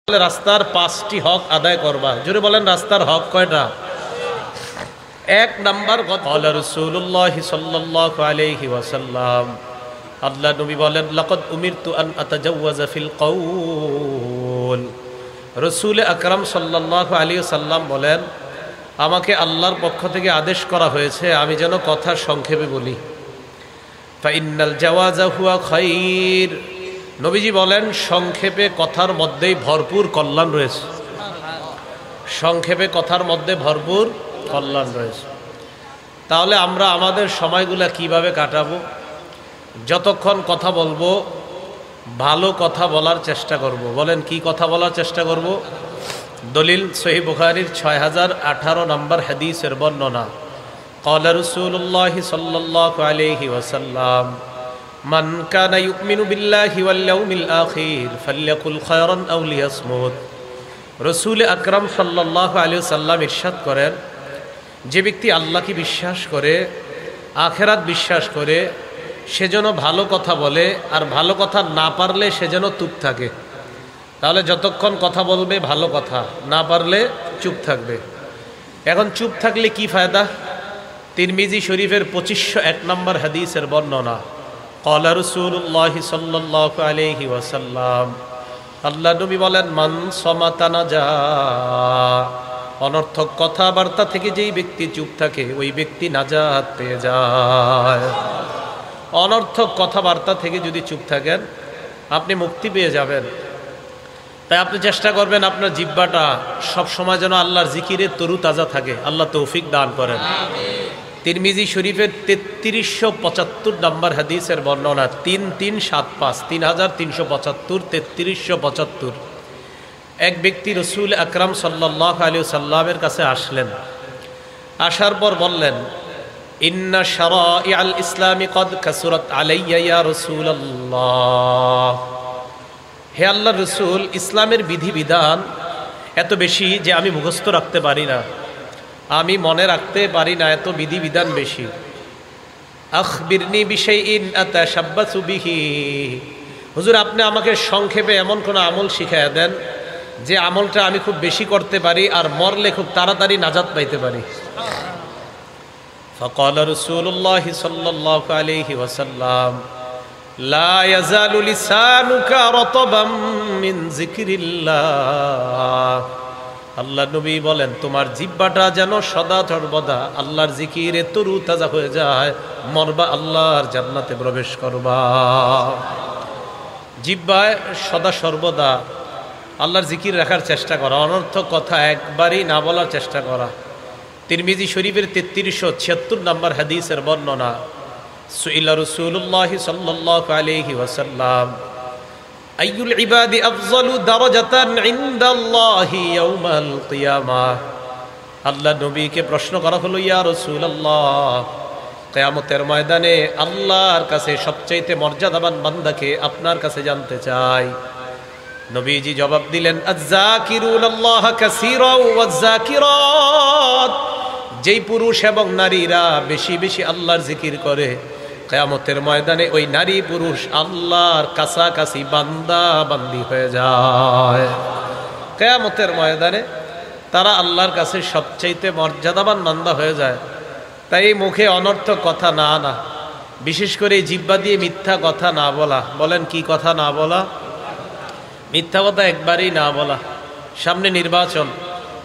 রাস্তার 5টি হক আদায় করবা। জোরে বলেন, রাস্তার হক কয়টা? এক নাম্বার ক্বালা রাসূলুল্লাহ সাল্লাল্লাহু আলাইহি ওয়াসাল্লাম, আল্লাহ নবী বলেন, লাকাদ উমিরতু আন আতাজাওয়াজা ফিল কওল। রাসূল আকরাম সাল্লাল্লাহু আলাইহি ওয়াসাল্লাম বলেন, আমাকে আল্লাহর পক্ষ থেকে আদেশ করা হয়েছে আমি যেন কথা সংক্ষেপে বলি। ফা ইন্নাল জাওয়াজা হুয়া খায়র। নবীজি বলেন, সংক্ষেপে কথার মধ্যেই ভরপুর কল্যাণ রয়েছে। সংক্ষেপে কথার মধ্যে ভরপুর কল্যাণ রয়েছে। তাহলে আমরা আমাদের সময়গুলা কিভাবে কাটাবো? যতক্ষণ কথা বলবো ভালো কথা বলার চেষ্টা করব। বলেন, কি কথা বলার চেষ্টা করব? দলিল সহিহ বুখারীর 6018 নম্বর হাদিসের বর্ণনা। ক্বালা রাসূলুল্লাহ সাল্লাল্লাহু আলাইহি ওয়াসাল্লাম, মান কানা ইউমিনু বিল্লাহি ওয়াল ইয়াউমিল আখির ফালইয়াকুল খায়রান আও লিয়াসমুত। রাসূল আকরাম সাল্লাল্লাহু আলাইহি ওয়াসাল্লাম ইরশাদ করেন, যে ব্যক্তি আল্লাহকে বিশ্বাস করে, আখিরাত বিশ্বাস করে, সে যেন ভালো কথা বলে, আর ভালো কথা না পারলে সে যেন চুপ থাকে। তাহলে যতক্ষণ কথা বলবে ভালো কথা, না পারলে চুপ থাকবে। এখন চুপ থাকলে কি ফায়দা? তিরমিজি শরীফের 2501 নম্বর হাদিসের বর্ণনা। ক্বালা রাসূলুল্লাহ সাল্লাল্লাহু আলাইহি ওয়াসাল্লাম, আল্লাহ নবী বলেন, মান সামাতা নাজা। অনর্থক কথাবার্তা থেকে যেই ব্যক্তি চুপ থাকে ওই ব্যক্তি নাজাত পেয়ে যায়। অনর্থক কথাবার্তা থেকে যদি চুপ থাকেন আপনি মুক্তি পেয়ে যাবেন। তাই আপনি চেষ্টা করবেন আপনার জিহ্বাটা সবসময় যেন আল্লাহর জিকিরে তরুতাজা থাকে। আল্লাহ তৌফিক দান করেন। তিরমিজি শরীফের 3375 নম্বর হাদিসের বর্ণনা, 3375 3375 3375। এক ব্যক্তি রাসূল আকরাম সাল্লাল্লাহু আলাইহি ওয়াসাল্লামের কাছে আসলেন। আসার পর বললেন, ইন্না শারাইআল ইসলামি কদ কাসুরাত আলাইয়া ইয়া রাসূলুল্লাহ। হে আল্লাহর রাসূল, ইসলামের বিধিবিধান এত বেশি যে আমি মুখস্থ রাখতে পারি না, আমি মনে রাখতে পারি না, এত বিধিবিধান বেশি। আখবিরনি বিশাইইন আতাশাব্বাসু বিহি। হুজুর, আপনি আমাকে সংক্ষেপে এমন কোন আমল শিখায়া দেন যে আমলটা আমি খুব বেশি করতে পারি আর মরলে খুব তাড়াতাড়ি নাজাত পাইতে পারি। ফাকালা রাসূলুল্লাহ সাল্লাল্লাহু আলাইহি ওয়াসাল্লাম, লা ইয়াজালু লিসানুকা রাতাবাম মিন যিকরিল্লাহ। আল্লাহ নবী বলেন, তোমার জিহ্বাটা যেন সদা সর্বদা আল্লাহর জিকিরে তরুতাজা হয়ে যায়, মরবা আল্লাহর জান্নাতে প্রবেশ করবা। জিহ্বায় সদা সর্বদা আল্লাহর জিকির রাখার চেষ্টা করা, অনর্থক কথা একবারই না বলার চেষ্টা করা। তিরমিজি শরীফের 3376 নম্বর হাদিসের বর্ণনা। সুইলা রাসূলুল্লাহ সাল্লাল্লাহু আলাইহি ওয়াসাল্লাম, আইয়ুল ইবাদি আফযালু দারাজাতান ইনদাল্লাহি ইয়াউমাল কিয়ামাহ। আল্লাহ নবীকে প্রশ্ন করা হলো, ইয়া রাসূলুল্লাহ, কিয়ামতের ময়দানে আল্লাহর কাছে সবচাইতে মর্যাদাবান বান্দাকে আপনার কাছে জানতে চাই। নবীজি জবাব দিলেন, আয-যাকিরুনাল্লাহা কাসীরাও ওয়াজ-যাকিরাত। যেই পুরুষ এবং নারীরা বেশি বেশি আল্লাহর জিকির করে, কিয়ামতের ময়দানে ওই নারী পুরুষ আল্লাহর কাছাকাছি বান্দা বান্দি হয়ে যায়। কিয়ামতের ময়দানে তারা আল্লাহর কাছে সবচাইতে মর্যাদাবান বান্দা হয়ে যায়। তাই মুখে অনর্থক কথা না আনা, বিশেষ করে জিহ্বা দিয়ে মিথ্যা কথা না বলা। বলেন, কি কথা না বলা? মিথ্যা কথা একবারই না বলা। সামনে নির্বাচন,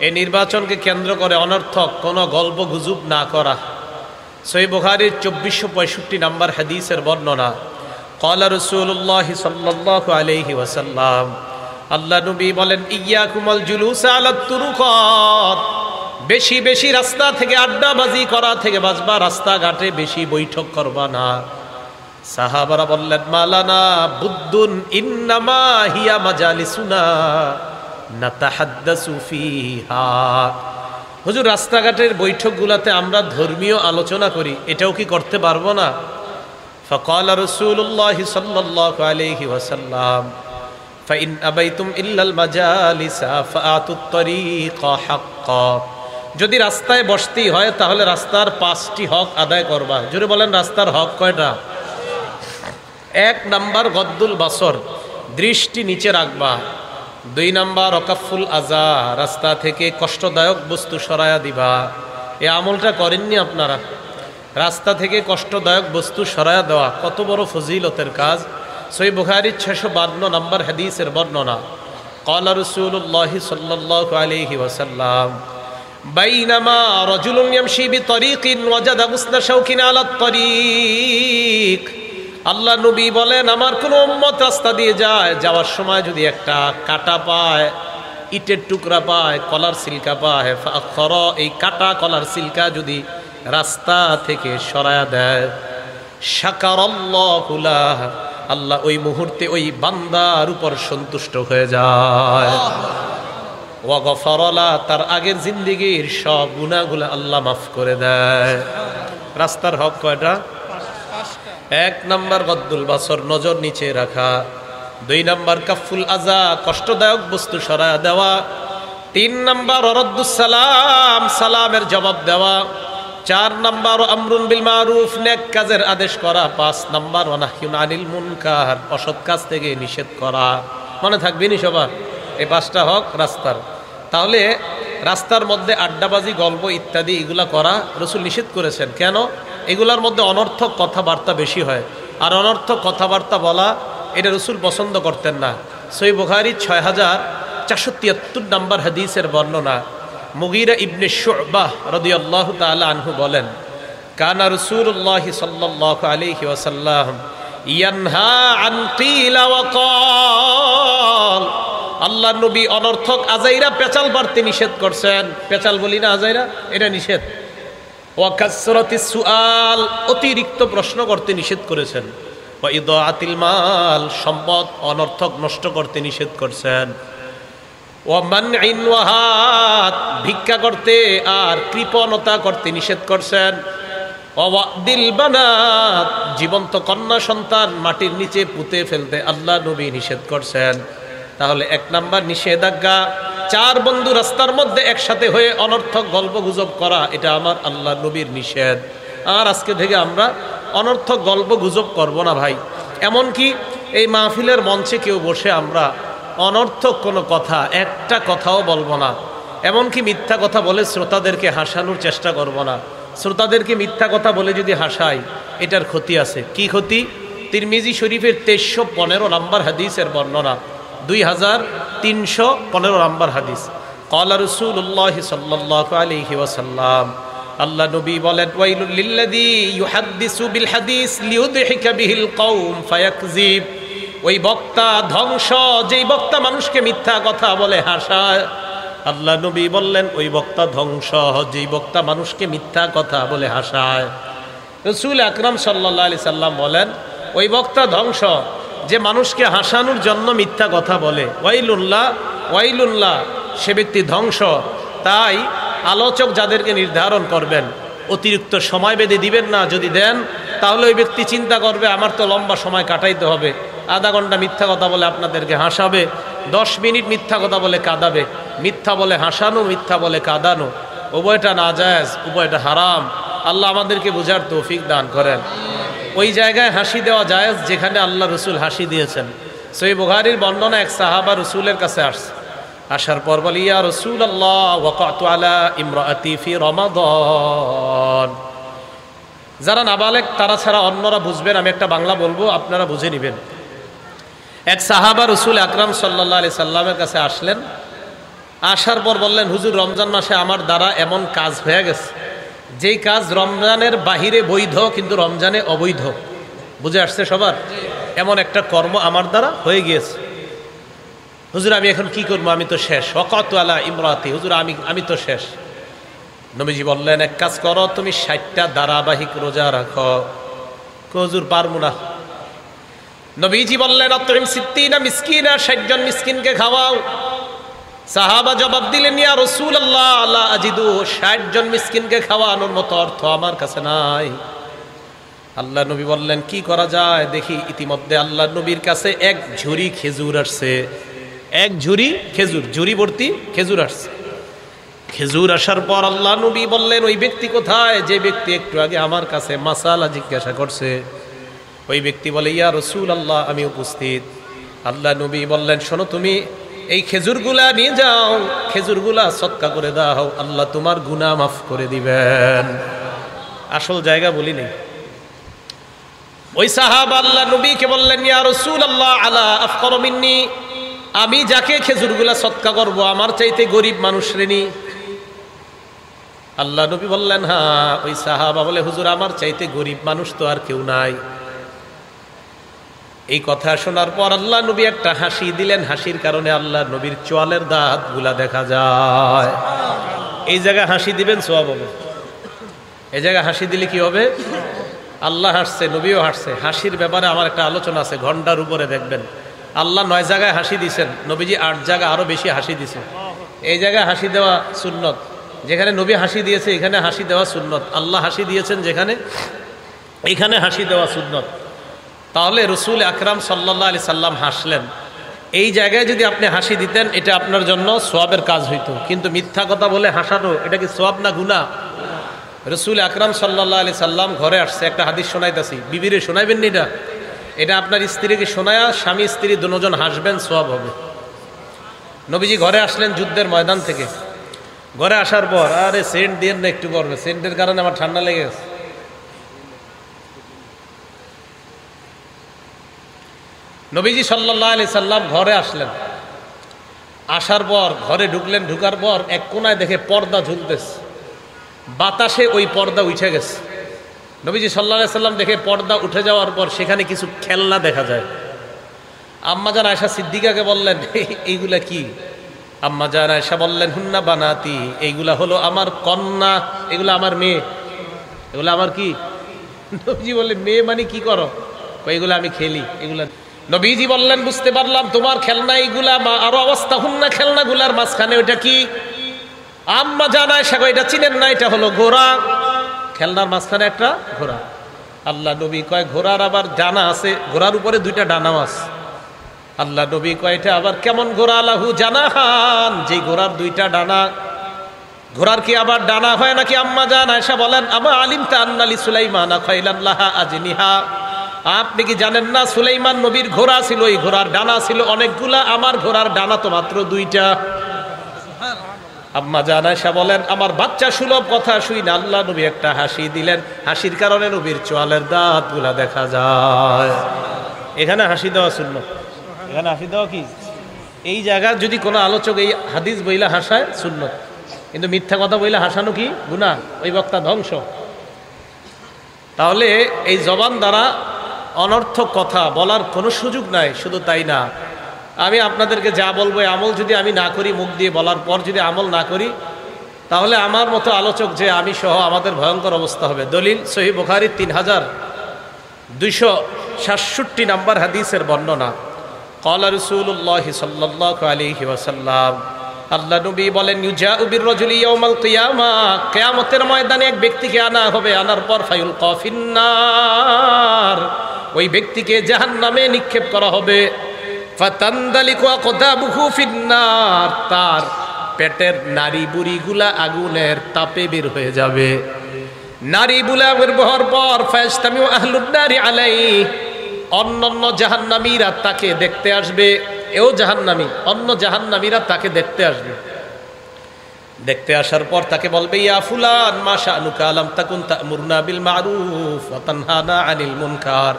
এই নির্বাচনকে কেন্দ্র করে অনর্থক কোনো গল্প গুজব না করা। সহিহ বুখারীর 2465 নম্বর হাদিসের বর্ণনা। ক্বালা রাসূলুল্লাহ সাল্লাল্লাহু আলাইহি ওয়াসাল্লাম, আল্লাহ নবী বলেন, ইয়্যাকুমুল জুলুস আলাত তুরুকাত। বেশি বেশি রাস্তা থেকে আড্ডাবাজি করা থেকে বাঁচবা, রাস্তাঘাটে বেশি বৈঠক করবা না। সাহাবারা বললেন, মালানা বুদ্দুন ইন্নামা হিয়া মাজালিসুনা নাতাহাদ্দাসু ফিহা। হুজুর, রাস্তাঘাটের বৈঠকগুলোতে আমরা ধর্মীয় আলোচনা করি, এটাও কি করতে পারবো না? ফাকালা রাসূলুল্লাহ সাল্লাল্লাহু আলাইহি ওয়াসাল্লাম, ফাইন আবাইতুম ইল্লাল মাজালিসা ফাআতুত তরিকা হাক্কা। যদি রাস্তায় বসতেই হয় তাহলে রাস্তার 5টি হক আদায় করবা। জোরে বলেন, রাস্তার হক কয়টা? এক নাম্বার গদ্দুল বাসর, দৃষ্টি নিচে রাখবা। 2 নাম্বার ওয়াকাফুল আযা, রাস্তা থেকে কষ্টদায়ক বস্তু সরায়া দিবা। এই আমলটা করেননি আপনারা? রাস্তা থেকে কষ্টদায়ক বস্তু সরায়া দেওয়া কত বড় ফজিলতের কাজ। সহিহ বুখারীর 652 নম্বর হাদিসের বর্ণনা, ক্বালা রাসূলুল্লাহ সাল্লাল্লাহু আলাইহি ওয়াসাল্লাম বাইনামা রাজুলুন ইয়ামশি বিতরিকিন ওয়াজাদা গুসলা শাওকিন আলা তরিক। আল্লাহ নবী বলেন, আমার কোন উম্মত রাস্তা দিয়ে যায়, যাওয়ার সময় যদি একটা কাটা পায়, ইটের টুকরা পায়, কলার সিলকা পায়, ফাখরা, এই কাটা কলার সিলকা যদি রাস্তা থেকে সরায়া দেয়, শাকারাল্লাহু লাহ, আল্লাহ ওই মুহূর্তে ওই বান্দার উপর সন্তুষ্ট হয়ে যায়। ওয়া গফারা লা, তার আগের জিন্দেগীর সব গুনাহগুলো আল্লাহ মাফ করে দেয়। রাস্তার হক কয়টা? 1 নাম্বার গদ্দুল বাসর, নজর নিচে রাখা। 2 নাম্বার কাফুল আযা, কষ্টদায়ক বস্তু সরায়া দেওয়া। 3 নাম্বার রদ্দুস সালাম, সালামের জবাব দেওয়া। 4 নাম্বার আমরুন বিল মারুফ, নেক কাজের আদেশ করা। 5 নাম্বার নাহয়ুন আনিল মুনকার, অসৎ কাজ থেকে নিষেধ করা। মনে থাকবে নি সবার? এই 5টা হক রাস্তার। তাহলে রাস্তার মধ্যে আড্ডাবাজি, গল্প ইত্যাদি এগুলা করা রাসূল নিষেধ করেছেন। কেন? এগুলার মধ্যে অনর্থক কথাবার্তা বেশি হয়, আর অনর্থক কথাবার্তা বলা এটা রাসূল পছন্দ করতেন না। সহিহ বুখারী 6473 নম্বর হাদিসের বর্ণনা, মুগীরা ইবনে শু'বাহ রাদিয়াল্লাহু তাআলা আনহু বলেন, কানা রাসূলুল্লাহ সাল্লাল্লাহু আলাইহি ওয়াসাল্লাম ইয়ানহা আন কিলা ওয়া ক্বাল। আল্লাহর নবী অনর্থক আজাইরা, পেঁচাল পারতে নিষেধ করছেন। পেঁচাল বলি না, আজাইরা, এটা নিষেধ। ওয়া কাসরাতিস সুআল, অতিরিক্ত প্রশ্ন করতে নিষেধ করেছেন। ওয়া ইদাআতিল মাল, সম্পদ অনর্থক নষ্ট করতে নিষেধ করছেন। ওয়া মানইন ওয়াহাত, ভিক্ষা করতে আর কৃপণতা করতে নিষেধ করছেন। ওয়া ওয়াদিল বানাত, জীবন্ত কন্যা সন্তান মাটির নিচে পুঁতে ফেলতে আল্লাহ নবী নিষেধ করছেন। তাহলে 1 নাম্বার নিষেধাজ্ঞা। 4 বন্ধু রাস্তার মধ্যে একসাথে হয়ে অনর্থক গল্প গুজব করা, এটা আমার আল্লাহ নবীর নিষেধ। আর আজকে থেকে আমরা অনর্থক গল্প গুজব করব না ভাই। এমনকি এই মাহফিলের মঞ্চে কেউ বসে আমরা অনর্থক কোনো কথা, একটা কথাও বলবো না। এমনকি মিথ্যা কথা বলে শ্রোতাদেরকে হাসানোর চেষ্টা করব না। শ্রোতাদেরকে মিথ্যা কথা বলে যদি হাসাই, এটার ক্ষতি আছে। কি ক্ষতি? তিরমিজি শরীফের 2315 নম্বর হাদিসের বর্ণনা, 2315 নম্বর হাদিস, ক্বালা রাসূলুল্লাহ সাল্লাল্লাহু আলাইহি ওয়াসাল্লাম, আল্লাহ নবী বলেন, ওয়াইলুল লিল্লাযী ইউহাদ্দিসু বিল হাদিস লিইউদহিকা বিহিল কওম ফায়াকযিব। ওই বক্তা ধ্বংস, যেই বক্তা মানুষকে মিথ্যা কথা বলে হাসায়। আল্লাহ নবী বললেন, ওই বক্তা ধ্বংস, যেই বক্তা মানুষকে মিথ্যা কথা বলে হাসায়। রাসূল আকরাম সাল্লাল্লাহু আলাইহি সাল্লাম বলেন, ওই বক্তা ধ্বংস, যে মানুষকে হাসানোর জন্য মিথ্যা কথা বলে। ওয়াইলুল্লাহ, ওয়াইলুল্লাহ, সে ব্যক্তি ধ্বংস। তাই আলোচক যাদেরকে নির্ধারণ করবেন, অতিরিক্ত সময় বেঁধে দিবেন না। যদি দেন তাহলে ওই ব্যক্তি চিন্তা করবে, আমার তো লম্বা সময় কাটাইতে হবে। আধা ঘন্টা মিথ্যা কথা বলে আপনাদেরকে হাসাবে, 10 মিনিট মিথ্যা কথা বলে কাঁদাবে। মিথ্যা বলে হাসানো, মিথ্যা বলে কাঁদানো, উভয়টা নাজায়েজ, উভয়টা হারাম। আল্লাহ আমাদেরকে বুঝার তৌফিক দান করেন। ওই জায়গায় হাসি দেওয়া জায়েজ যেখানে আল্লাহ রসুল হাসি দিয়েছেন। সহিহ বুখারীর বর্ণনা, এক সাহাবা রসুলের কাছে আসছে। আসার পর বলি, ইয়া রাসূলুল্লাহ, ওয়াকাতু আলা ইমরাআতি ফি রমাদান। যারা নাবালেগ তারা ছাড়া অন্যরা বুঝবেন, আমি একটা বাংলা বলবো, আপনারা বুঝে নেবেন। এক সাহাবা রসুল আকরাম সাল্লাল্লাহু আলাইহি সাল্লামের কাছে আসলেন। আসার পর বললেন, হুজুর, রমজান মাসে আমার দ্বারা এমন কাজ হয়ে গেছে, যেই কাজ রমজানের বাহিরে বৈধ কিন্তু রমজানে অবৈধ। বুঝে আসছে সবার? এমন একটা কর্ম আমার দ্বারা হয়ে গিয়েছে। হুজুর, আমি এখন কি করবো? আমি তো শেষ। ওয়াকাতু আলা ইমরাতি, হুজুর আমি তো শেষ। নবীজি বললেন, এক কাজ করো, তুমি 60টা ধারাবাহিক রোজা রাখো। হুজুর, পারবো না। নবীজি বললেন, আতইম 60 মিসকিনা, 60 জন মিসকিনকে খাওয়াও। সাহাবা জবাব দিলেন, ইয়া রাসূলুল্লাহ, লা আজিদু, 60 জন মিসকিনকে খাওয়ানোর মতো অর্থ আমার কাছে নাই। আল্লাহ নবী বললেন, কি করা যায় দেখি। ইতিমধ্যে আল্লাহ নবীর কাছে 1 ঝুড়ি খেজুর আসছে। 1 ঝুড়ি খেজুর, ঝুড়ি ভর্তি খেজুর আসছে। খেজুর আসার পর আল্লাহ নবী বললেন, ওই ব্যক্তি কোথায় যে ব্যক্তি একটু আগে আমার কাছে মাসালা জিজ্ঞাসা করছে? ওই ব্যক্তি বলে, ইয়া রাসূলুল্লাহ, আমি উপস্থিত। আল্লাহ নবী বললেন, শোনো, তুমি এই খেজুরগুলা নিয়ে যাও, খেজুরগুলা সদকা করে দাও, আল্লাহ তোমার গুনাহ মাফ করে দিবেন। আসল জায়গা বলি নেই। ওই সাহাবা আল্লাহ নবীকে বললেন, ইয়া রাসূলুল্লাহ আলা আফকার মিন্নি, আমি যাকে খেজুরগুলা সদকা করব আমার চাইতে গরিব মানুষ শ্রেণী। আল্লাহ নবী বললেন, হ্যাঁ। ওই সাহাবা বলে, হুজুর আমার চাইতে গরিব মানুষ তো আর কেউ নাই। এই কথা শোনার পর আল্লাহ নবী একটা হাসি দিলেন। হাসির কারণে আল্লাহ নবীর চোয়ালের দাঁতগুলা দেখা যায়। এই জায়গায় হাসি দিবেন, সওয়াব হবে। এই জায়গায় হাসি দিলে কি হবে? আল্লাহ হাসছে, নবীও হাসছে। হাসির ব্যাপারে আমার একটা আলোচনা আছে, ঘন্টার উপরে দেখবেন। আল্লাহ 9 জায়গায় হাসি দিয়েছেন, নবীজি 8 জায়গায় আরো বেশি হাসি দিয়েছেন। এই জায়গায় হাসি দেওয়া সুন্নত। যেখানে নবী হাসি দিয়েছে এখানে হাসি দেওয়া সুন্নত। আল্লাহ হাসি দিয়েছেন যেখানে, এখানে হাসি দেওয়া সুন্নত। তাহলে রসুল আকরাম সাল্লাল্লাহু আলাইহি সাল্লাম হাসলেন, এই জায়গায় যদি আপনি হাসি দিতেন এটা আপনার জন্য সওয়াবের কাজ হইতো। কিন্তু মিথ্যা কথা বলে হাসানো, এটা কি সওয়াব না গুনাহ? রসুল আকরাম সাল্লাল্লাহু আলাইহি সাল্লাম ঘরে আসছে, একটা হাদিস শোনাইতেছি, বিবিরে শোনাইবেন নি? এটা আপনার স্ত্রীকে শোনায়া স্বামী স্ত্রী দুজন হাসবেন, সওয়াব হবে। নবীজি ঘরে আসলেন যুদ্ধের ময়দান থেকে। ঘরে আসার পর, আরে সেন্ট দিয়ে না একটু করবে, সেন্টের কারণে আমার ঠান্ডা লেগে গেছে। নবীজি সাল্লাল্লাহু আলাইহি সাল্লাম ঘরে আসলেন। আসার পর ঘরে ঢুকলেন। ঢুকার পর এক কোনায় দেখে পর্দা ঝুলতেছে, বাতাসে ওই পর্দা উঠে গেছে। নবীজি সাল্লাল্লাহু আলাইহি সাল্লাম দেখে পর্দা উঠে যাওয়ার পর সেখানে কিছু খেলনা দেখা যায়। আম্মাজান আয়েশা সিদ্দিকাকে বললেন, এইগুলা কি? আম্মাজান আয়েশা বললেন, হুন্না বানাতি, এইগুলা হলো আমার কন্যা, এগুলা আমার মেয়ে। এগুলা আমার কি? নবীজি বললেন, মেয়ে মানে কি করো? এইগুলা আমি খেলি। এগুলা নবীজি বললেন, বুঝতে পারলাম তোমার খেলনা এইগুলা। আরো অবস্থা, হুন্না খেলনাগুলার মাঝখানে ওইটা কি? আম্মাজান আয়েশা কয়, এটা চিনেন না, এটা হলো ঘোড়া। খেলনার মাঝখানে একটা ঘোড়া। আল্লাহ নবী কয়, ঘোড়ার আবার ডানা আছে, ঘোড়ার উপরে 2টা ডানাও আছে। আল্লাহ নবী কয়, এটা আবার কেমন ঘোড়া? লাহু জানাহান, যে ঘোড়ার 2টা ডানা। ঘোড়ার কি আবার ডানা হয় নাকি? আম্মাজান আয়েশা বলেন, আমা আলিমতা আন্না লি সুলাইমানা খাইলান লাহা আজনিহা, আপনি কি জানেন না সুলাইমান নবীর ঘোড়া ছিল, এই ঘোড়ার ডানা ছিল অনেকগুলা, আমার ঘোড়ার ডানা তো মাত্র 2টা। আম্মাজান আয়েশা বলেন, আমার বাচ্চা সুলভ কথা শুই না আল্লাহ নবী একটা হাসি দিলেন। হাসির কারণে নবীর চোয়ালের দাঁতগুলা দেখা যায়। এখানে হাসি দেওয়া সুন্নাত। এখানে হাসি দেওয়া কি? এই জায়গায় যদি কোনো আলোচক এই হাদিস বইলা হাসায় সুন্নাত, কিন্তু মিথ্যা কথা বইলা হাসানো কি? গুনাহ, ওই বক্তা ধ্বংস। তাহলে এই জবান দ্বারা অনর্থক কথা বলার কোনো সুযোগ নাই। শুধু তাই না, আমি আপনাদেরকে যা বলবো আমল যদি আমি না করি, মুখ দিয়ে বলার পর যদি আমল না করি, তাহলে আমার মতো আলোচক যে আমি সহ আমাদের ভয়ঙ্কর অবস্থা হবে। দলিল সহিহ বুখারী 3267 নম্বর হাদিসের বর্ণনা। ক্বালা রাসূলুল্লাহ সাল্লাল্লাহু আলাইহি ওয়াসাল্লাম, আল্লাহ নবী বলেন, ইউজাউ বির-রাজুলি ইয়াউমাল কিয়ামা, কিয়ামতের ময়দানে এক ব্যক্তিকে আনা হবে। আনার পর ফায়ুলকা ফিন্নার, ওই ব্যক্তিকে জাহান্নামে নিক্ষেপ করা হবে। ফাতানদালিকু আকদাবুহু ফিন্নার, তার পেটের নাড়ি বুড়িগুলা আগুনের তাপে বের হয়ে যাবে। নারী বুলা বের হওয়ার পর ফায়াস্তামিউ আহলুন নারি আলাইহি, অন্যান্য জাহান্নামীরা তাকে দেখতে আসবে। এও জাহান্নামী, অন্য জাহান্নামীরা তাকে দেখতে আসবে। দেখতে আসার পর তাকে বলবে, ইয়া ফুলান মা শানুকা লাম তাকুন তা'মুরুনা বিল মারুফ ওয়া তানহানা আনিল মুনকার,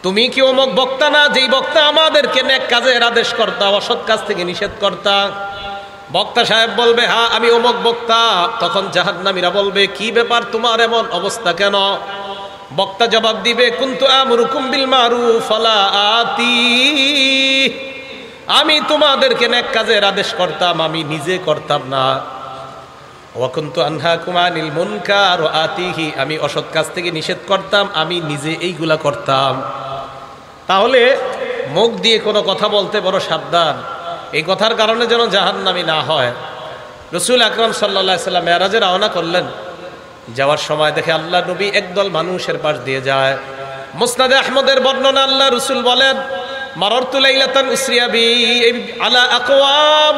তুমি কি অমুক বক্তা না, যেই বক্তা আমাদেরকে নেক কাজের আদেশ করতা, অসৎ কাজ থেকে নিষেধ করতা? বক্তা সাহেব বলবে, হ্যাঁ আমি অমুক বক্তা। তখন জাহান্নামীরা বলবে, কি ব্যাপার তোমার এমন অবস্থা কেন? বক্তা জবাব দিবে, কুনতু আমরুকুম বিল মারুফ ফালা আতি, আমি তোমাদেরকে নেক কাজের আদেশ করতাম, আমি নিজে করতাম না। ওয়া কুনতু আনহাকুম আনিল মুনকার ওয়া আতিহি, আমি অসৎ কাজ থেকে নিষেধ করতাম, আমি নিজে এইগুলা করতাম। তাহলে মুখ দিয়ে কোনো কথা বলতে বড় সাবধান। এই কথার কারণে যেন জাহান্নামী না হয়। রাসূল আকরাম সাল্লাল্লাহু আলাইহি সাল্লাম মেরাজে রওনা করলেন। যাওয়ার সময় দেখে আল্লাহ নবী একদল মানুষের পাশ দিয়ে যায়। মুসনাদে আহমদের বর্ণনা, আল্লাহ রাসূল বলেন, মারারতু লাইলাতান উসরিয়া বি আলা আকওয়াম,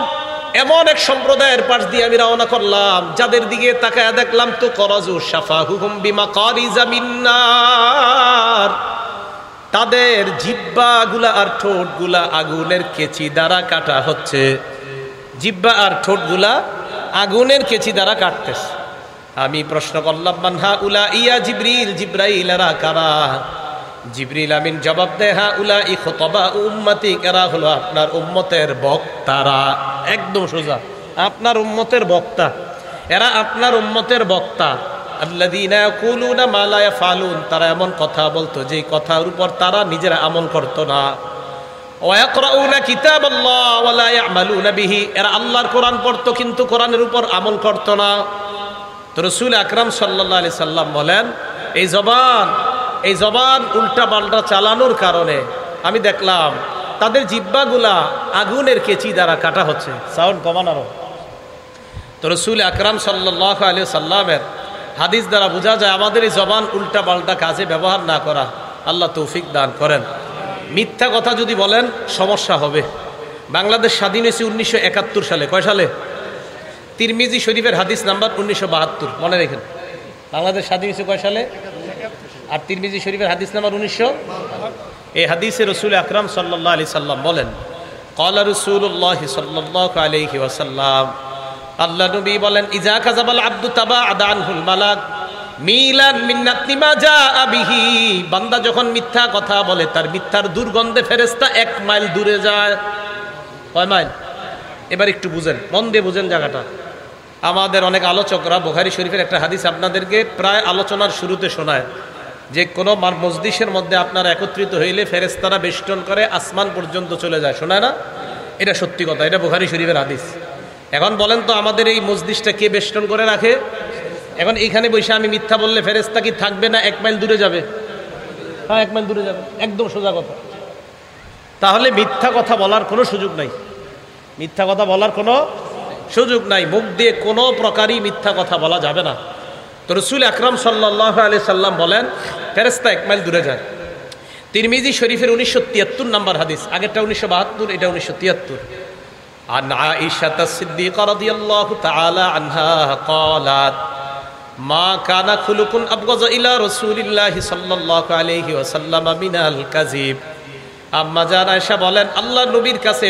এমন এক সম্প্রদায়ের পাশ দিয়ে আমি রওনা করলাম, যাদের দিকে তাকায় দেখলাম তো করাজু শাফাহুহুম বিমাকারিজা মিন নার, তাদের জিহ্বাগুলা আর ঠোঁটগুলা আগুনের কেচি দ্বারা কাটা হচ্ছে। জিহ্বা আর ঠোঁটগুলা আগুনের কেচি দ্বারা কাটতেছে। আমি প্রশ্ন করলাম, মানহা উলা ইয়া জিবরিল, জিব্রাইল এরা কারা? জিবরিল আমিন জবাব দেয়, হা উলা ই খুতবা উম্মতি, এরা হলো আপনার উম্মতের বক্তারা। একদম সোজা, আপনার উম্মতের বক্তা, এরা আপনার উম্মতের বক্তা। আল্লাযীনা ইয়াকুলুনা মা লা ইয়াফআলুন, তারা এমন কথা বলতো যে কথার উপর তারা নিজেরা আমল করতো না। ওয়া ইয়াকরাউনা কিতাবাল্লাহ ওয়া লা ইয়ামালুনা বিহি, এরা আল্লাহর কোরআন পড়তো কিন্তু কোরআনের উপর আমল করতো না। তো রাসূল আকরাম সাল্লাল্লাহু আলাইহি সাল্লাম বলেন, এই জবান উল্টা পাল্টা চালানোর কারণে আমি দেখলাম তাদের জিহ্বাগুলা আগুনের কেচি দ্বারা কাটা হচ্ছে। সাউন্ড কমানো। তো রাসূল আকরাম সাল্লাল্লাহু আলাইহি সাল্লামের হাদিস দ্বারা বোঝা যায় আমাদের এই জবান উল্টা পাল্টা কাজে ব্যবহার না করা। আল্লাহ তৌফিক দান করেন। মিথ্যা কথা যদি বলেন সমস্যা হবে। বাংলাদেশ স্বাধীন হয়েছে 1971 সালে। কয় সালে? তিরমিজি শরীফের হাদিস নাম্বার 1972, মনে রেখেন। বাংলাদেশ স্বাধীন হয়েছে কয় সালে? আর তিরমিজি শরীফের হাদিস নাম্বার 1900। এই হাদিসে রাসূল আকরাম সাল্লাল্লাহু আলাইহি সাল্লাম বলেন, ক্বালা রাসূলুল্লাহ সাল্লাল্লাহু আলাইহি ওয়াসাল্লাম, আল্লাহ নবী বলেন, ইজা কাযাবাল আবদু তাবাআদা আনহুল মালাক মিলান মিন নাতনি মা জাআ বিহি, বান্দা যখন মিথ্যা কথা বলে তার মিথ্যার দুর্গন্ধে ফেরেশতা 1 মাইল দূরে যায়। কয় মাইল? এবার একটু বুঝেন, মন দিয়ে বুঝেন জায়গাটা। আমাদের অনেক আলোচকরা বুখারী শরীফের একটা হাদিস আপনাদেরকে প্রায় আলোচনার শুরুতে শোনায় যে কোনো মজলিসের মধ্যে আপনারা একত্রিত হইলে ফেরেশতারা বেষ্টন করে আসমান পর্যন্ত চলে যায়, শোনায় না? এটা সত্যি কথা, এটা বুখারী শরীফের হাদিস। এখন বলেন তো আমাদের এই মজলিসটা কে বেষ্টন করে রাখে? এখন এইখানে বসে আমি মিথ্যা বললে ফেরেশতা কি থাকবে না 1 মাইল দূরে যাবে? হ্যাঁ, 1 মাইল দূরে যাবে, একদম সোজা কথা। তাহলে মিথ্যা কথা বলার কোনো সুযোগ নাই, মিথ্যা কথা বলার কোনো সুযোগ নাই। মুখ দিয়ে কোনো প্রকারই মিথ্যা কথা বলা যাবে না। তো রাসূল আকরাম সাল্লাল্লাহু আলাইহি সাল্লাম বলেন ফেরেশতা 1 মাইল দূরে যায়। তিরমিজি শরীফের 1973 নম্বর হাদিস, আগেরটা 1972, এটা 1973। عن عائشة الصديقة رضي الله تعالى عنها قالت ما كان خلق أبغض إلى رسول الله صلى الله عليه وسلم من الكذب। আম্মা জান আয়েশা বলেন, আল্লাহর নবীর কাছে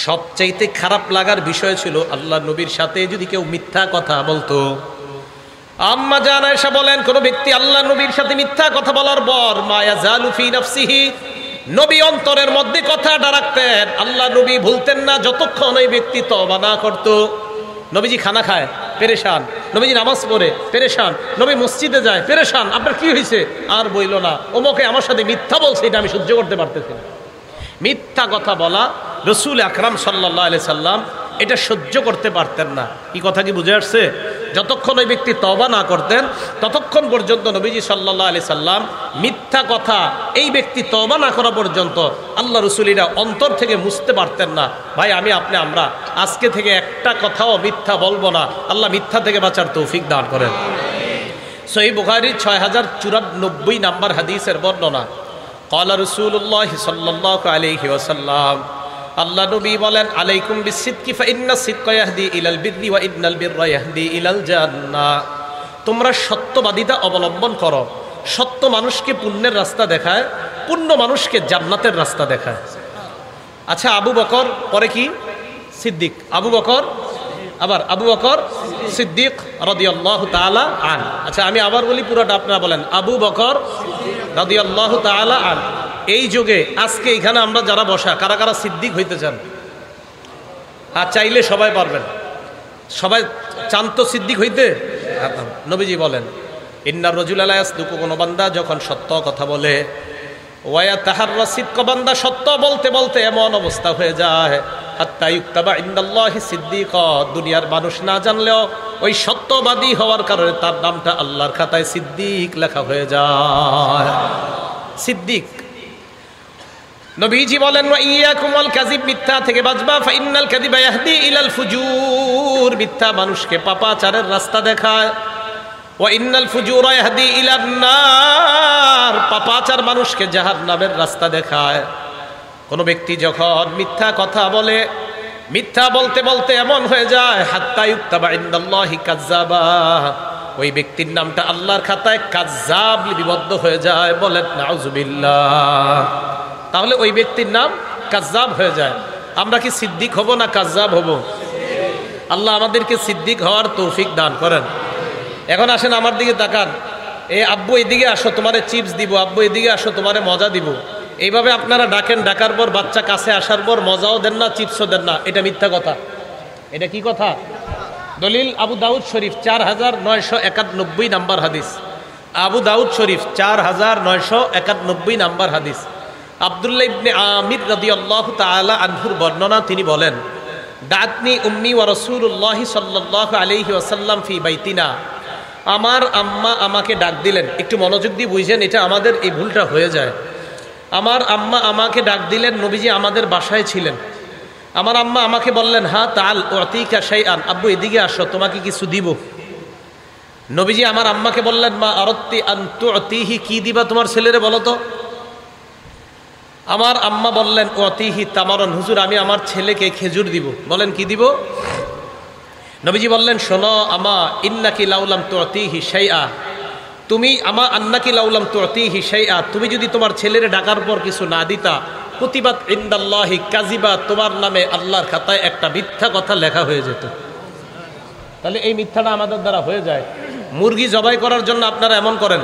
সবচাইতে খারাপ লাগার বিষয় ছিল আল্লাহর নবীর সাথে যদি কেউ মিথ্যা কথা বলতো। আম্মা জান আয়েশা বলেন, কোন ব্যক্তি আল্লাহর নবীর সাথে মিথ্যা কথা বলার পর মা ইয়াজালু ফি নাফসিহি, নবী অন্তরের মধ্যে কথাটা রাখতেন, আল্লাহ নবী ভুলতেন না যতক্ষণ ওই ব্যক্তি তওবা না করত। নবীজি খানা খায় পেরেশান, নবীজি নামাজ পড়ে পেরেশান, নবী মসজিদে যায় পেরেশান, আপনার কি হয়েছে? আর বইল না, ওমকে আমার সাথে মিথ্যা বলছে, এটা আমি সহ্য করতে পারতেছি না। মিথ্যা কথা বলা রাসূল আকরাম সাল্লাল্লাহু আলাইহি সাল্লাম এটা সহ্য করতে পারতেন না। কি কথা কি বুঝে আসছে? যতক্ষণ ওই ব্যক্তি তওবা না করতেন ততক্ষণ পর্যন্ত নবীজি সাল্লাল্লাহু আলাইহি সাল্লাম মিথ্যা কথা এই ব্যক্তি তওবা না করা পর্যন্ত আল্লাহ রাসূল এটা অন্তর থেকে মুছতে পারতেন না। ভাই আমরা আজকে থেকে একটা কথাও মিথ্যা বলবো না। আল্লাহ মিথ্যা থেকে বাঁচার তৌফিক দান করেন। সহিহ বুখারী 6094 নম্বর হাদিসের বর্ণনা, ক্বালা রাসূলুল্লাহ সাল্লাল্লাহু আলাইহি ওয়াসাল্লাম, আল্লাহ নবী বলেন, আলাইকুম বিসসিদকি ফাইন্নাস সিদকা ইয়াহদি ইলাল বিররি ওয়া ইন্নাল বিররা ইয়াহদি ইলাল জান্নাহ। তোমরা সত্যবাদিতা অবলম্বন করো। সত্য মানুষকে পুণ্যের রাস্তা দেখায়, পুণ্য মানুষকে জান্নাতের রাস্তা দেখায়। আচ্ছা, আবু বকর পরে কি? সিদ্দিক। আবু বকর সিদ্দিক রাদিয়াল্লাহু তাআলা আন। আচ্ছা, আমি আবার বলি পুরোটা, আপনারা বলেন। আবু বকর রাদিয়াল্লাহু তাআলা আন। এই যুগে আজকে এখানে আমরা যারা বসা, কারা কারা সিদ্দিক হইতে চান? আর চাইলে সবাই পারবেন। সবাই চান তো সিদ্দিক হইতে? নবীজি বলেন, ইন্নার রাজুলা লা ইয়াসদুকু, কোন বান্দা যখন সত্য কথা বলে, ওয়া ইয়াতাহাররা সিদকা, বান্দা সত্য বলতে বলতে এমন অবস্থা হয়ে যায় হাত্তা ইউকতাবা ইনদাল্লাহি সিদ্দিকা, দুনিয়ার মানুষ না জানলেও ওই সত্যবাদী হওয়ার কারণে তার নামটা আল্লাহর খাতায় সিদ্দিক লেখা হয়ে যায়। সিদ্দিক। নবীজি বলেন, ওয়া ইয়াকুমুল কাযিব, মিথ্যা থেকে বাঁচবা, ফাইন্নাল কাযিবা ইয়াহদি ইলাল ফুজুর, মিথ্যা মানুষকে পাপাচারের রাস্তা দেখায়, ওয়া ইন্নাল ফুজুরা ইয়াহদি ইলান নার, পাপাচার মানুষকে জাহান্নামের রাস্তা দেখায়। কোন ব্যক্তি যখন মিথ্যা কথা বলে, মিথ্যা বলতে বলতে এমন হয়ে যায় হাত্তা ইউকতাবা ইনদাল্লাহি কাযযাবা, ওই ব্যক্তির নামটা আল্লাহর খাতায় কাজ্জাব লিপিবদ্ধ হয়ে যায়। বলেন নাউজুবিল্লাহ। তাহলে ওই ব্যক্তির নাম কাজ্জাব হয়ে যায়। আমরা কি সিদ্দিক হব না কাজ্জাব হব? আল্লাহ আমাদেরকে সিদ্দিক হওয়ার তৌফিক দান করেন। এখন আসেন আমার দিকে তাকান। এ আব্বু এদিকে আসো, তোমারে চিপস দিব, আব্বু এদিকে আসো, তোমারে মজা দিব। এইভাবে আপনারা ডাকেন, ডাকার পর বাচ্চা কাছে আসার পর মজাও দেন না, চিপসও দেন না। এটা মিথ্যা কথা। এটা কি কথা? দলিল আবু দাউদ শরীফ 4991 নাম্বার হাদিস। আবু দাউদ শরীফ 4991 নাম্বার হাদিস। আব্দুল্লাহ ইবনে আমির রাদিয়াল্লাহু তাআলা আনহুর বর্ণনা, তিনি বলেন, দাতনি উম্মি ওয়া রাসূলুল্লাহি সাল্লাল্লাহু আলাইহি ওয়াসাল্লাম ফি বাইতিনা। আমার আম্মা আমাকে ডাক দিলেন। একটু মনোযোগ দিয়ে বুঝেন, এটা আমাদের এই ভুলটা হয়ে যায়। আমার আম্মা আমাকে ডাক দিলেন, নবীজি আমাদের বাসায় ছিলেন। আমার আম্মা আমাকে বললেন, হ্যাঁ তাল উতিকা শাইআন, আব্বু এদিকে আসো, তোমাকে কিছু দিব। নবীজি আমার আম্মাকে বললেন, মা আরাদতি আন তুতিহি, কি দিবা তোমার ছেলেরে বলো তো। আমার আম্মা বললেন, উতিহি তামারান, হুজুর আমি আমার ছেলেকে খেজুর দিব। বলেন কি দিব? নবীজি বললেন, শোনো আমা, ইন্নাকি লাউলাম তুতিহি শাইআ, তুমি আমা আন্নাকি লাউলাম তুতিহি শাইআ, তুমি যদি তোমার ছেলেরে ডাকার পর কিছু না দিতা, কুতিবাত ইনদাল্লাহি কাযিবা, তোমার নামে আল্লাহর খাতায় একটা মিথ্যা কথা লেখা হয়ে যেত। তাহলে এই মিথ্যাটা আমাদের দ্বারা হয়ে যায়। মুরগি জবাই করার জন্য আপনারা এমন করেন,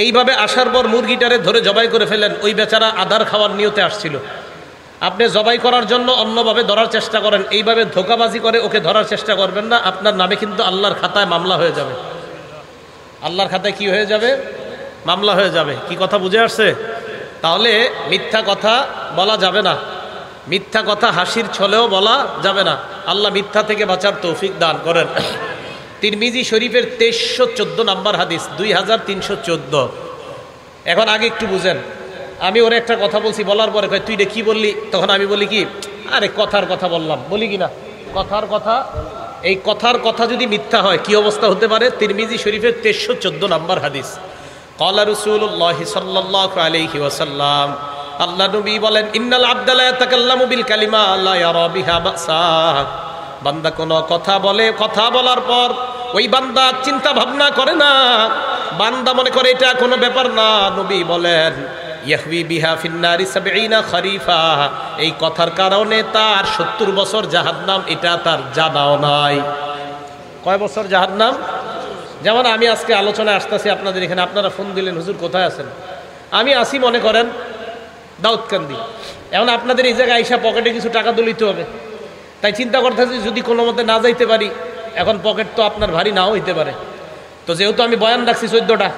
এইভাবে আসার পর মুরগিটারে ধরে জবাই করে ফেলেন। ওই বেচারা আধার খাওয়ার নিয়তে আসছিল, আপনি জবাই করার জন্য অন্যভাবে ধরার চেষ্টা করেন, এইভাবে ধোঁকাবাজি করে ওকে ধরার চেষ্টা করবেন না। আপনার নামে কিন্তু আল্লাহর খাতায় মামলা হয়ে যাবে। আল্লাহর খাতায় কি হয়ে যাবে? মামলা হয়ে যাবে। কি কথা বুঝে আসছে? তাহলে মিথ্যা কথা বলা যাবে না। মিথ্যা কথা হাসির ছলেও বলা যাবে না। আল্লাহ মিথ্যা থেকে বাঁচার তৌফিক দান করেন। তিরমিজি শরীফের 2314 নাম্বার হাদিস, 2314। এখন আগে একটু বুঝেন, আমি ওর একটা কথা বলছি, বলার পরে কয় তুই রে কি বললি, তখন আমি বলি কি, আরে কথার কথা বললাম, বলি কি না কথার কথা। এই কথার কথা যদি মিথ্যা হয় কি অবস্থা হতে পারে? তিরমিজি শরীফের 2314 নাম্বার হাদিস। ক্বালা রাসূলুল্লাহি সাল্লাল্লাহু আলাইহি ওয়াসাল্লাম, আল্লাহ নবী বলেন, ইন্নাল আবদা লা ইয়াতাকাল্লামু বিল কালিমা লা ইয়ারা বিহা বাসা, বান্দা কোনো কথা বলে, কথা বলার পর ওই বান্দা চিন্তা ভাবনা করে না, বান্দা মনে করে এটা কোনো ব্যাপার না। নবী বলেন, ইয়াহবি বিহা ফিন্নারি 70 খরিফা, এই কথার কারণে তার 70 বছর জাহান্নাম, এটা তার জানাও নাই। কয় বছর জাহান্নাম? যেমন আমি আজকে আলোচনায় আসতেছি আপনাদের এখানে, আপনারা ফোন দিলেন, হুজুর কোথায় আছেন? আমি আসি মনে করেন দাউদকান্দি। এখন আপনাদের এই জায়গায় আইসা পকেটে কিছু টাকা তুলিতে হবে, তাই চিন্তা করতেছি যদি কোনো মতে না যাইতে পারি, এখন পকেট তো আপনার ভারী নাও হইতে পারে। তো যেহেতু আমি বয়ান রাখছি 14টা,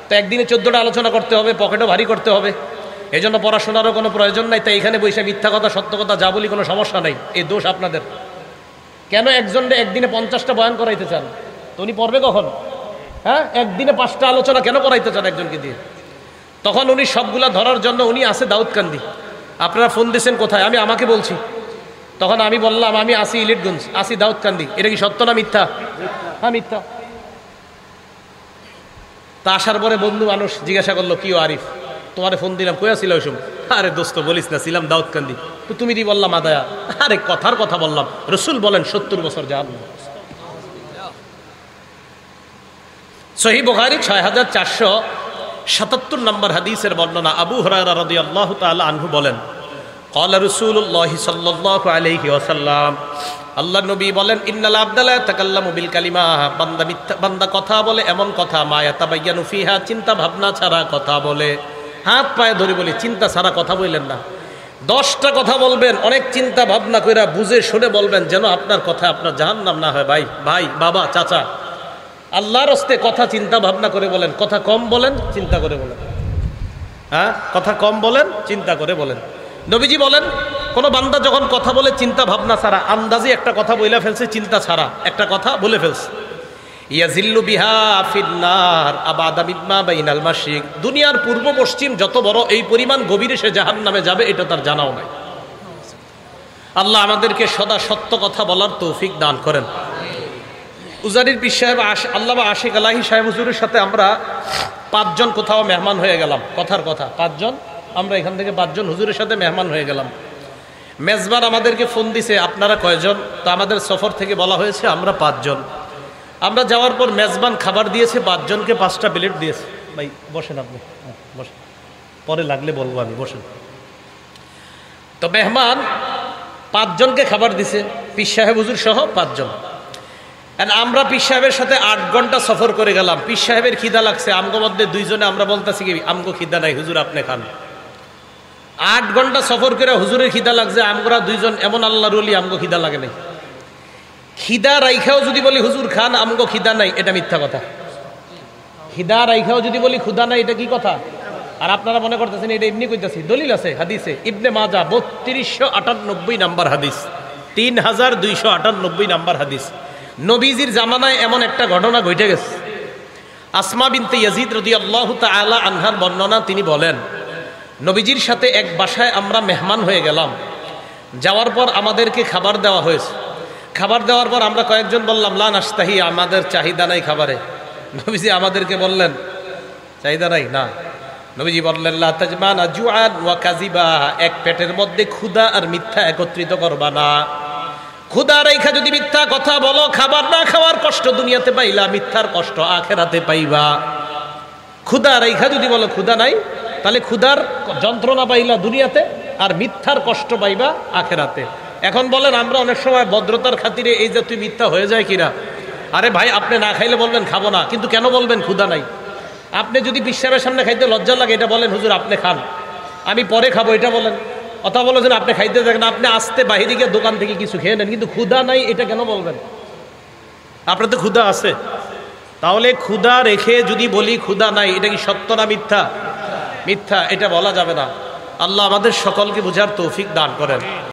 তো একদিনে 14টা আলোচনা করতে হবে, পকেটও ভারী করতে হবে। এই জন্য পড়াশোনারও কোনো প্রয়োজন নাই। তাই এখানে বসে মিথ্যা কথা সত্য কথা যা বলি কোনো সমস্যা নাই। এই দোষ আপনাদের। কেন একজনকে একদিনে 50টা বয়ান করাইতে চান? তো উনি পড়বে কখন? হ্যাঁ, একদিনে 5টা আলোচনা কেন করাইতে চান একজনকে দিয়ে? তখন উনি সবগুলা ধরার জন্য উনি আছে দাউদকান্দি। আপনারা ফোন দিয়েছেন কোথায়? আমি আমাকে বলছি। তখন আমি বললাম আমি আসি ইলিটগঞ্জ, আসি দাউদকান্দি। এটা কি সত্য না মিথ্যা? হ্যাঁ মিথ্যা। তা আসার পরে বন্ধু মানুষ জিজ্ঞাসা করলো, কি আরিফ, তোমারে ফোন দিলাম, কই ছিল ওই সময়? আরে দোস্ত বলিস না, ছিলাম দাউদকান্দি। তো তুমি দি বললাম আদায়া। আরে কথার কথা বললাম, রসুল বলেন 70 বছর জাহান্নাম। সহিহ বুখারী 6477 নম্বর হাদিসের বর্ণনা। আবু হুরায়রা রাদিয়াল্লাহু তাআলা আনহু বলেন, ক্বালা রাসূলুল্লাহি সাল্লাল্লাহু আলাইহি ওয়াসাল্লাম, আল্লাহ নবী বলেন, ইন্নাল আবদা লা ইয়াতাকাল্লামু বিল কালিমা, বান্দা কথা বলে এমন কথা, মা ইয়াতাবায়্যানু ফিহা, চিন্তা ভাবনা ছাড়া কথা বলে। হাত পায়ে ধরে বলি, চিন্তা ছাড়া কথা বললেন না। 10টা কথা বলবেন, অনেক চিন্তা ভাবনা কইরা বুঝে শুনে বলবেন, যেন আপনার কথা আপনার জাহান্নাম না হয়। ভাই ভাই, বাবা, চাচা, আল্লাহর হস্তে কথা চিন্তা ভাবনা করে বলেন। কথা কম বলেন, চিন্তা করে বলেন। হ্যাঁ, কথা কম বলেন, চিন্তা করে বলেন। নবীজি বলেন, কোন বান্দা যখন কথা বলে চিন্তা ভাবনা ছাড়া, আন্দাজি একটা কথা বইলা ফেলছে, চিন্তা ছাড়া একটা কথা বলে ফেলছে, ইয়াজিল্লু বিহা ফিন্নার আবাদা মিম্মা বাইনাল মাশরিক, দুনিয়ার পূর্ব পশ্চিম যত বড় এই পরিমাণ গভীরে সে জাহান্নামে যাবে, এটা তার জানাও নাই। আল্লাহ আমাদেরকে সদা সত্য কথা বলার তৌফিক দান করেন। উজানির পীর সাহেব আল্লামা আশিক আলাহি সাহেব হুজুরের সাথে আমরা 5 জন কোথাও মেহমান হয়ে গেলাম। কথার কথা 5 জন, আমরা এখান থেকে 5 জন হুজুরের সাথে মেহমান হয়ে গেলাম। মেজবান আমাদেরকে ফোন দিছে, আপনারা কয়জন? তো আমাদের সফর থেকে বলা হয়েছে আমরা 5 জন। আমরা যাওয়ার পর মেজবান খাবার দিয়েছে, 5 জনকে 5টা প্লেট দিয়েছে। ভাই বসেন, আপনি বসেন, পরে লাগলে বলবো আমি, বসেন। তো মেহমান 5 জনকে খাবার দিছে, পীর সাহেব হুজুর সহ 5 জন। আমরা পীর সাহেবের সাথে 8 ঘন্টা সফর করে গেলাম। পীর সাহেবের খিদা লাগছে, আমগো মধ্যে 2 জনে আমরা বলতেছি কি আমগো খিদা নাই, হুজুর আপনি খান। 8 ঘন্টা সফর করে হুজুরের খিদা লাগছে, আমরা 2 জন এমন আল্লাহর ওলি, আমগো খিদা লাগে নাই। খিদা রাইখাও যদি বলি হুজুর খান, আমগো খিদা নাই, এটা মিথ্যা কথা। খিদা রাইখাও যদি বলি ক্ষুদা নাই, এটা কি কথা? আর আপনারা মনে করতেছেন এটা এমনি কইতাছি, দলিল আছে হাদিসে, ইবনে মাজাহ 3298 নাম্বার হাদিস, 3298 নাম্বার হাদিস। নবীজির জামানায় এমন একটা ঘটনা ঘটে গেছে। আসমা বিনতে ইয়াজিদ রাদিয়াল্লাহু তাআলা আনহার বর্ণনা, তিনি বলেন নবীজির সাথে এক বাসায় আমরা মেহমান হয়ে গেলাম। যাওয়ার পর আমাদেরকে খাবার দেওয়া হয়েছে। খাবার দেওয়ার পর আমরা কয়েকজন বললাম লা নাস্তাহি, আমাদের চাহিদা নাই খাবারে। নবীজি আমাদেরকে বললেন চাহিদা নাই না। নবীজি বললেন লা তাজমানা জুআন ওয়া কাযিবা, এক পেটের মধ্যে ক্ষুধা আর মিথ্যা একত্রিত করবা না। ক্ষুধা রেখা যদি মিথ্যা কথা বলো, খাবার না খাওয়ার কষ্ট দুনিয়াতে পাইলা, মিথ্যার কষ্ট আখেরাতে পাইবা। ক্ষুধা রেখা যদি বলো ক্ষুধা নাই, তাহলে ক্ষুধার যন্ত্রণা পাইলা দুনিয়াতে, আর মিথ্যার কষ্ট পাইবা আখেরাতে। এখন বলেন আমরা অনেক সময় ভদ্রতার খাতিরে এই যে তুই মিথ্যা হয়ে যায় কিনা, আরে ভাই আপনি না খাইলে বলবেন খাবো না, কিন্তু কেন বলবেন ক্ষুধা নাই? আপনি যদি পীর সাহেবের সামনে খাইতে লজ্জা লাগে, এটা বলেন হুজুর আপনি খান, আমি পরে খাবো, এটা বলেন। অথবা বলো যে আপনি খাইতে থাকেন, আপনি আসতে বাহিরে গিয়ে দোকান থেকে কিছু খেয়ে নেন, কিন্তু ক্ষুধা নাই এটা কেন বলবেন? আপনার তো ক্ষুধা আছে। তাহলে ক্ষুধা রেখে যদি বলি ক্ষুধা নাই, এটা কি সত্য না মিথ্যা? মিথ্যা, এটা বলা যাবে না। আল্লাহ আমাদের সকলকে বুঝার তৌফিক দান করেন।